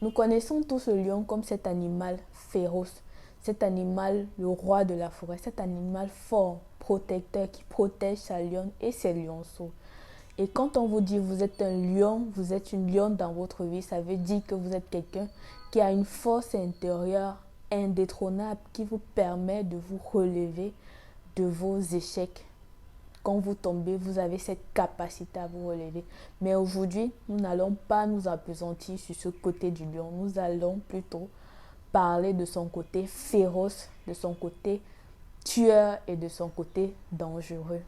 Nous connaissons tous le lion comme cet animal féroce, cet animal, le roi de la forêt, cet animal fort, protecteur qui protège sa lionne et ses lionceaux. Et quand on vous dit vous êtes un lion, vous êtes une lionne dans votre vie, ça veut dire que vous êtes quelqu'un qui a une force intérieure indétrônable qui vous permet de vous relever de vos échecs. Quand vous tombez, vous avez cette capacité à vous relever. Mais aujourd'hui, nous n'allons pas nous appesantir sur ce côté du lion. Nous allons plutôt parler de son côté féroce, de son côté tueur et de son côté dangereux.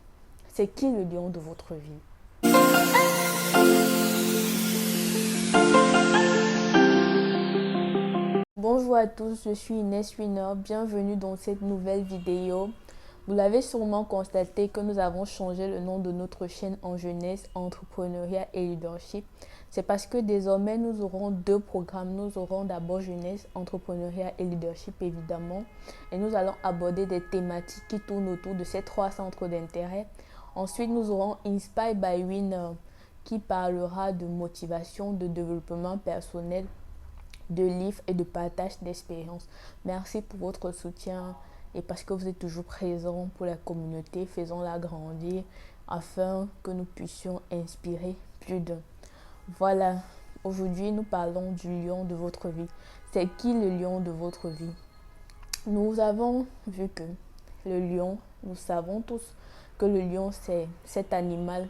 C'est qui le lion de votre vie? Bonjour à tous, je suis Inès Winner, bienvenue dans cette nouvelle vidéo. Vous l'avez sûrement constaté que nous avons changé le nom de notre chaîne en jeunesse, entrepreneuriat et leadership. C'est parce que désormais nous aurons deux programmes. Nous aurons d'abord jeunesse, entrepreneuriat et leadership évidemment. Et nous allons aborder des thématiques qui tournent autour de ces trois centres d'intérêt. Ensuite nous aurons Inspire by Winner qui parlera de motivation, de développement personnel, de livres et de partage d'expériences. Merci pour votre soutien et parce que vous êtes toujours présents pour la communauté. Faisons-la grandir afin que nous puissions inspirer plus d'un. Voilà, aujourd'hui nous parlons du lion de votre vie. C'est qui le lion de votre vie? Nous avons vu que le lion, nous savons tous que le lion c'est cet animal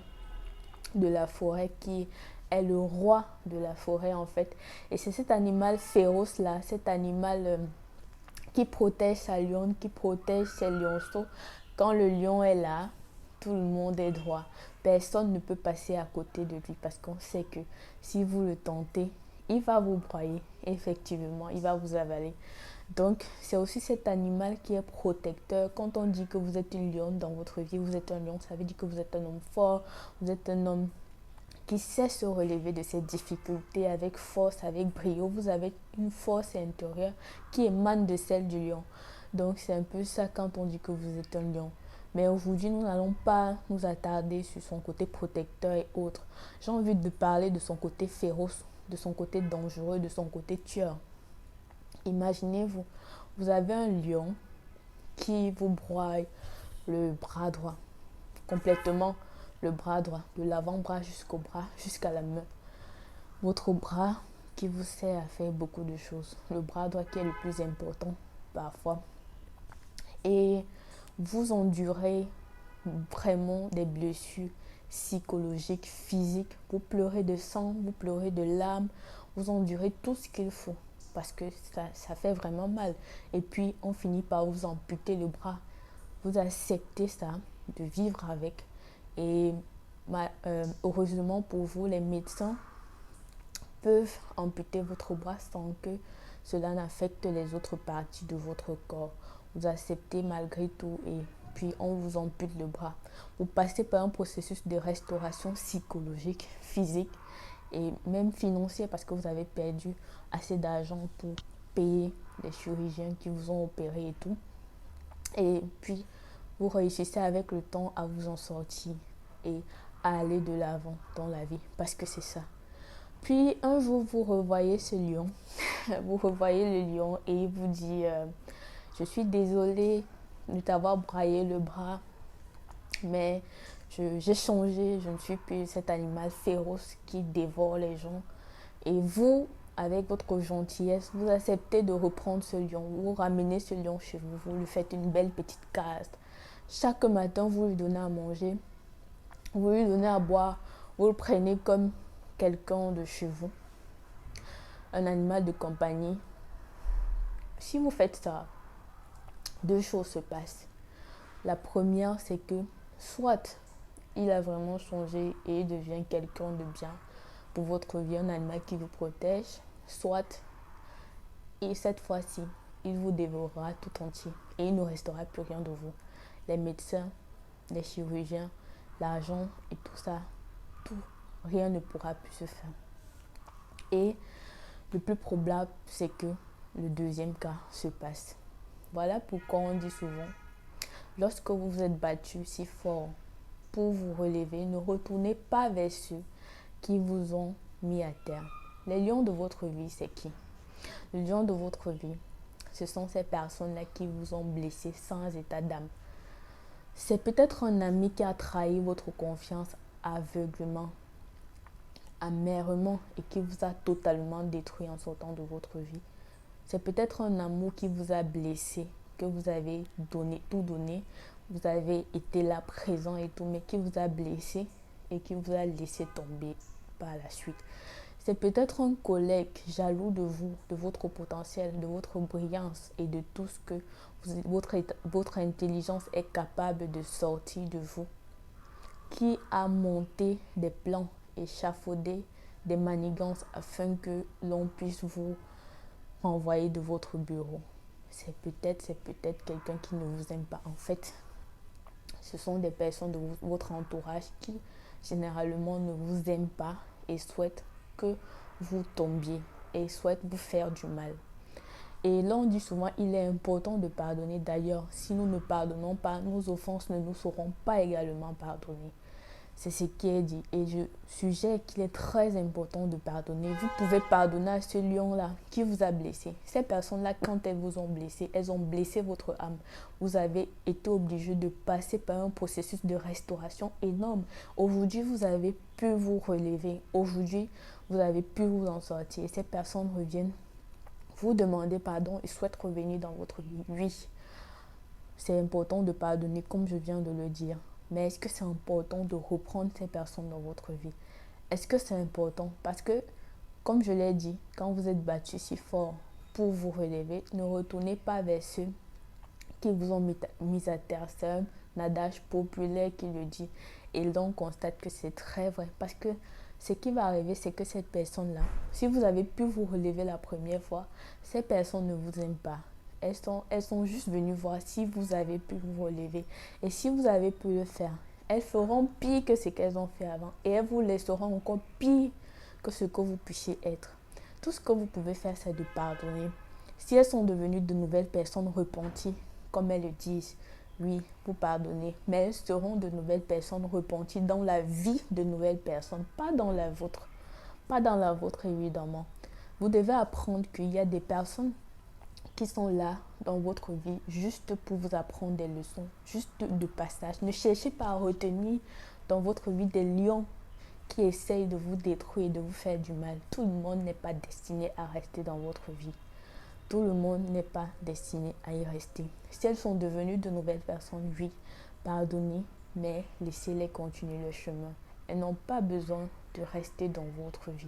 de la forêt qui est le roi de la forêt en fait. Et c'est cet animal féroce là, cet animal qui protège sa lionne, qui protège ses lionceaux. Quand le lion est là, tout le monde est droit. Personne ne peut passer à côté de lui parce qu'on sait que si vous le tentez, il va vous broyer. Effectivement, il va vous avaler. Donc, c'est aussi cet animal qui est protecteur. Quand on dit que vous êtes une lionne dans votre vie, vous êtes un lion, ça veut dire que vous êtes un homme fort, vous êtes un homme qui sait se relever de ces difficultés avec force, avec brio. Vous avez une force intérieure qui émane de celle du lion. Donc c'est un peu ça quand on dit que vous êtes un lion. Mais aujourd'hui, nous n'allons pas nous attarder sur son côté protecteur et autres. J'ai envie de parler de son côté féroce, de son côté dangereux, de son côté tueur. Imaginez-vous, vous avez un lion qui vous broie le bras droit, complètement le bras droit, de l'avant-bras jusqu'au bras, jusqu'à la main. Votre bras qui vous sert à faire beaucoup de choses. Le bras droit qui est le plus important parfois. Et vous endurez vraiment des blessures psychologiques, physiques. Vous pleurez de sang, vous pleurez de larmes. Vous endurez tout ce qu'il faut parce que ça fait vraiment mal. Et puis on finit par vous amputer le bras. Vous acceptez ça, de vivre avec. Et heureusement pour vous, les médecins peuvent amputer votre bras sans que cela n'affecte les autres parties de votre corps. Vous acceptez malgré tout et puis on vous ampute le bras. Vous passez par un processus de restauration psychologique, physique et même financier parce que vous avez perdu assez d'argent pour payer les chirurgiens qui vous ont opéré et tout. Et puis, vous réussissez avec le temps à vous en sortir et à aller de l'avant dans la vie parce que c'est ça. Puis un jour, vous revoyez ce lion, vous revoyez le lion et il vous dit je suis désolée de t'avoir braillé le bras, mais j'ai changé, je ne suis plus cet animal féroce qui dévore les gens. Et vous, avec votre gentillesse, vous acceptez de reprendre ce lion, vous ramenez ce lion chez vous, vous lui faites une belle petite case. Chaque matin, vous lui donnez à manger, vous lui donnez à boire, vous le prenez comme quelqu'un de chez vous, un animal de compagnie. Si vous faites ça, deux choses se passent. La première, c'est que soit il a vraiment changé et il devient quelqu'un de bien pour votre vie, un animal qui vous protège, soit, et cette fois-ci, il vous dévorera tout entier et il ne restera plus rien de vous. Les médecins, les chirurgiens, l'argent et tout ça, tout, rien ne pourra plus se faire. Et le plus probable, c'est que le deuxième cas se passe. Voilà pourquoi on dit souvent, lorsque vous vous êtes battu si fort pour vous relever, ne retournez pas vers ceux qui vous ont mis à terre. Les lions de votre vie, c'est qui? Les lions de votre vie, ce sont ces personnes-là qui vous ont blessé sans état d'âme. C'est peut-être un ami qui a trahi votre confiance aveuglement, amèrement et qui vous a totalement détruit en sortant de votre vie. C'est peut-être un amour qui vous a blessé, que vous avez donné, vous avez été là présent et tout, mais qui vous a blessé et qui vous a laissé tomber par la suite. C'est peut-être un collègue jaloux de vous, de votre potentiel, de votre brillance et de tout ce que votre intelligence est capable de sortir de vous, qui a monté des plans, échafaudé des manigances afin que l'on puisse vous renvoyer de votre bureau. C'est peut-être quelqu'un qui ne vous aime pas. En fait, ce sont des personnes de votre entourage qui généralement ne vous aiment pas et souhaitent que vous tombiez et souhaitent vous faire du mal. Et là, on dit souvent, il est important de pardonner. D'ailleurs, si nous ne pardonnons pas, nos offenses ne nous seront pas également pardonnées. C'est ce qui est dit. Et je suggère qu'il est très important de pardonner. Vous pouvez pardonner à ce lion-là qui vous a blessé. Ces personnes-là, quand elles vous ont blessé, elles ont blessé votre âme. Vous avez été obligé de passer par un processus de restauration énorme. Aujourd'hui, vous avez pu vous relever. Aujourd'hui, vous avez pu vous en sortir. Ces personnes reviennent vous demander pardon et souhaitent revenir dans votre vie. Oui, c'est important de pardonner comme je viens de le dire. Mais est-ce que c'est important de reprendre ces personnes dans votre vie? Est-ce que c'est important? Parce que, comme je l'ai dit, quand vous êtes battu si fort pour vous relever, ne retournez pas vers ceux qui vous ont mis à terre. C'est un adage populaire qui le dit. Et donc, on constate que c'est très vrai. Parce que ce qui va arriver, c'est que cette personne-là, si vous avez pu vous relever la première fois, ces personnes ne vous aiment pas. Elles sont juste venues voir si vous avez pu vous relever. Et si vous avez pu le faire, elles feront pire que ce qu'elles ont fait avant. Et elles vous laisseront encore pire que ce que vous puissiez être. Tout ce que vous pouvez faire, c'est de pardonner. Si elles sont devenues de nouvelles personnes repenties, comme elles le disent, oui, vous pardonnez. Mais elles seront de nouvelles personnes repenties dans la vie de nouvelles personnes, pas dans la vôtre. Pas dans la vôtre, évidemment. Vous devez apprendre qu'il y a des personnes qui sont là dans votre vie juste pour vous apprendre des leçons, juste de passage. Ne cherchez pas à retenir dans votre vie des lions qui essayent de vous détruire, de vous faire du mal. Tout le monde n'est pas destiné à rester dans votre vie. Tout le monde n'est pas destiné à y rester. Si elles sont devenues de nouvelles personnes, oui, pardonnez, mais laissez-les continuer le chemin. Elles n'ont pas besoin de rester dans votre vie.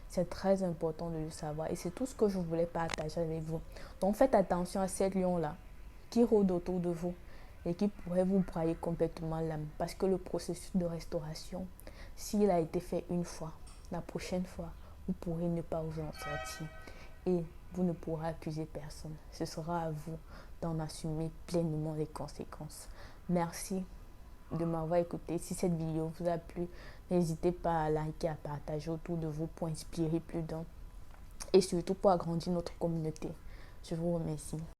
C'est très important de le savoir et c'est tout ce que je voulais partager avec vous. Donc faites attention à ces lions-là qui rôdent autour de vous et qui pourraient vous broyer complètement l'âme. Parce que le processus de restauration, s'il a été fait une fois, la prochaine fois, vous pourrez ne pas vous en sortir. Et vous ne pourrez accuser personne. Ce sera à vous d'en assumer pleinement les conséquences. Merci de m'avoir écouté. Si cette vidéo vous a plu, n'hésitez pas à liker, à partager autour de vous pour inspirer plus d'un et surtout pour agrandir notre communauté. Je vous remercie.